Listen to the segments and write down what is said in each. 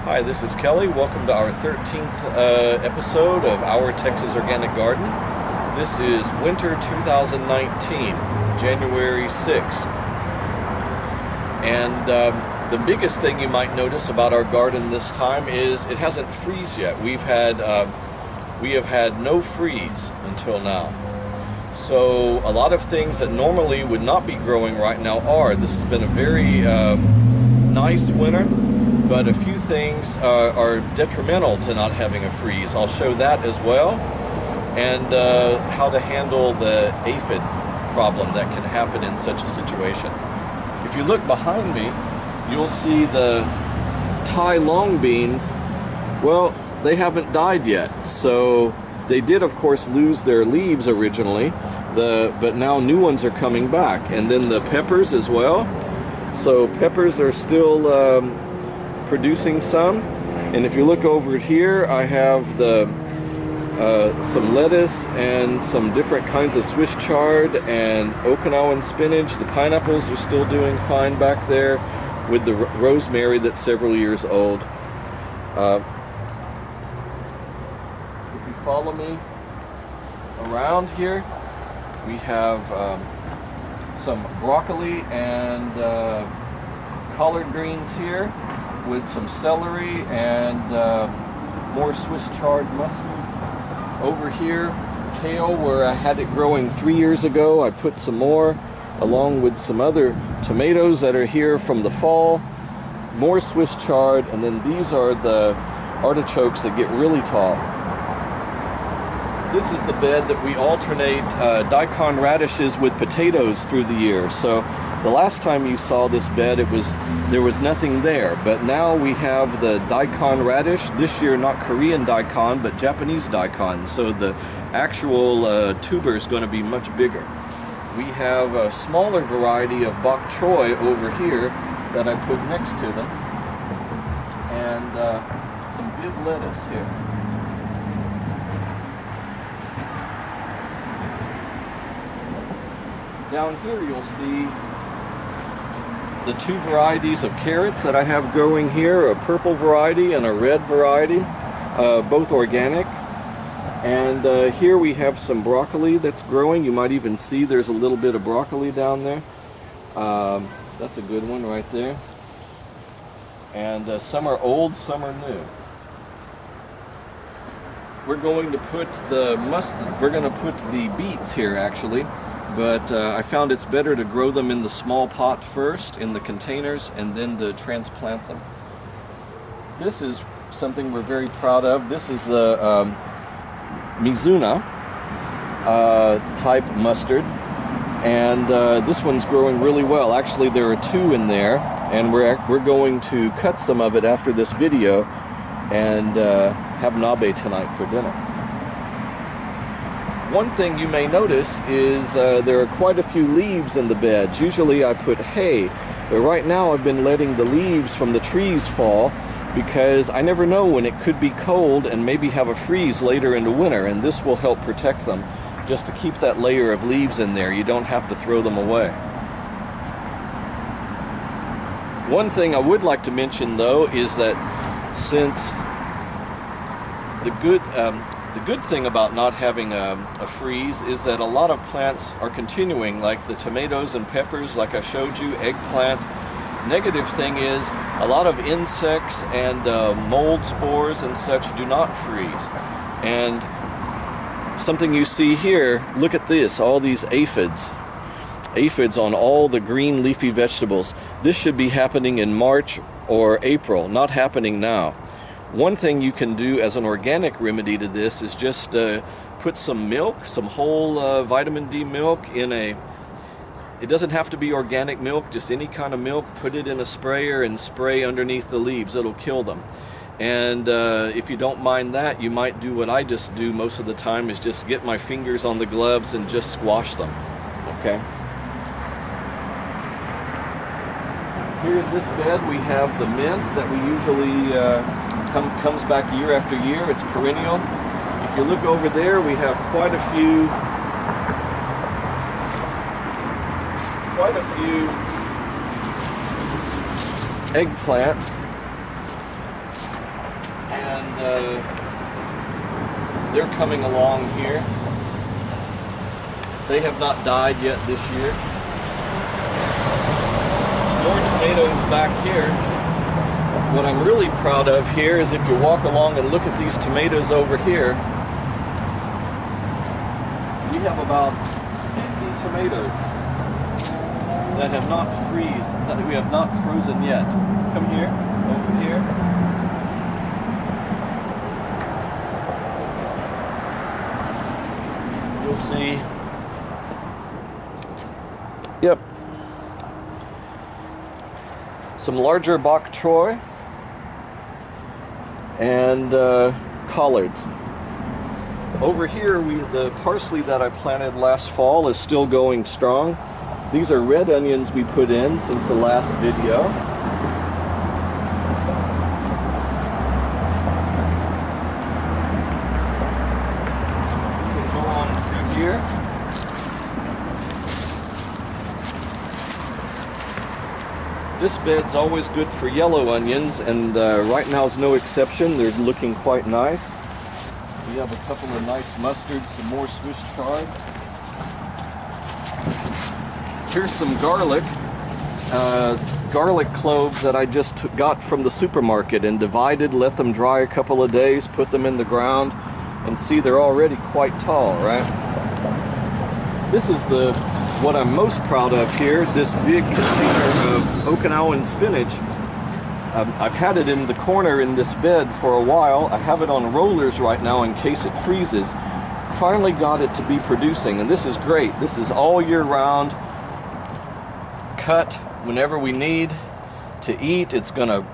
Hi, this is Kelly. Welcome to our 13th episode of Our Texas Organic Garden. This is winter 2019, January 6th. And the biggest thing you might notice about our garden this time is it hasn't freeze yet. We have had no freeze until now. So a lot of things that normally would not be growing right now are. This has been a very nice winter, but a few things are detrimental to not having a freeze. I'll show that as well, and how to handle the aphid problem that can happen in such a situation. If you look behind me, you'll see the Thai long beans. Well, they haven't died yet, so they did of course lose their leaves originally, but now new ones are coming back. And then the peppers as well. So peppers are still producing some. And if you look over here, I have some lettuce and some different kinds of Swiss chard and Okinawan spinach. The pineapples are still doing fine back there, with the rosemary that's several years old. If you follow me around here, we have some broccoli and collard greens here, with some celery and more Swiss chard mustard. Over here, kale, where I had it growing 3 years ago, I put some more, along with some other tomatoes that are here from the fall, more Swiss chard, and then these are the artichokes that get really tall. This is the bed that we alternate daikon radishes with potatoes through the year. So the last time you saw this bed, there was nothing there, but now we have the daikon radish. This year, not Korean daikon, but Japanese daikon. So the actual tuber is going to be much bigger. We have a smaller variety of bok choy over here that I put next to them, and some good lettuce here. Down here you'll see the two varieties of carrots that I have growing here, a purple variety and a red variety, both organic. And here we have some broccoli that's growing. You might even see there's a little bit of broccoli down there. That's a good one right there. And some are old, some are new. We're going to put the beets here actually, but I found it's better to grow them in the small pot first, in the containers, and then to transplant them. This is something we're very proud of. This is the Mizuna type mustard, and this one's growing really well. Actually, there are two in there, and we're going to cut some of it after this video and have nabe tonight for dinner. One thing you may notice is there are quite a few leaves in the beds. Usually I put hay, but right now I've been letting the leaves from the trees fall, because I never know when it could be cold and maybe have a freeze later in the winter, and this will help protect them, just to keep that layer of leaves in there. You don't have to throw them away. One thing I would like to mention though is that since the good thing about not having a freeze is that a lot of plants are continuing, like the tomatoes and peppers, like I showed you, eggplant. Negative thing is a lot of insects and mold spores and such do not freeze. And something you see here, look at this, all these aphids. Aphids on all the green leafy vegetables. This should be happening in March or April, not happening now. One thing you can do as an organic remedy to this is just put some milk, some whole vitamin D milk in it doesn't have to be organic milk, just any kind of milk. Put it in a sprayer and spray underneath the leaves. It'll kill them. And if you don't mind that, you might do what I just do most of the time, is just get my fingers on the gloves and just squash them. Okay? Here in this bed we have the mint that we usually comes back year after year. It's perennial. If you look over there, we have quite a few eggplants and they're coming along here. They have not died yet this year. More tomatoes back here. What I'm really proud of here is if you walk along and look at these tomatoes over here, we have about 50 tomatoes that have not that we have not frozen yet. Come here, over here. You'll see. Yep. Some larger bok choy and collards. Over here, the parsley that I planted last fall is still going strong. These are red onions we put in since the last video. We can go on through here. This bed's always good for yellow onions, and right now is no exception. They're looking quite nice. We have a couple of nice mustards, some more Swiss chard. Here's some garlic. Garlic cloves that I just got from the supermarket and divided, let them dry a couple of days, put them in the ground, and see, they're already quite tall, right? This is what I'm most proud of here, this big container of Okinawan spinach. I've had it in the corner in this bed for a while. I have it on rollers right now in case it freezes. Finally got it to be producing, and this is great. This is all year round. Cut whenever we need to eat. It's going to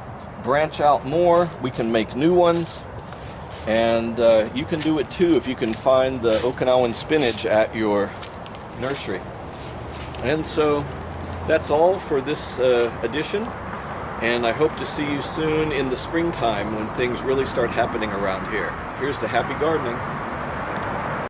branch out more. We can make new ones, and you can do it too if you can find the Okinawan spinach at your nursery. And so that's all for this edition, and I hope to see you soon in the springtime when things really start happening around here. Here's to happy gardening.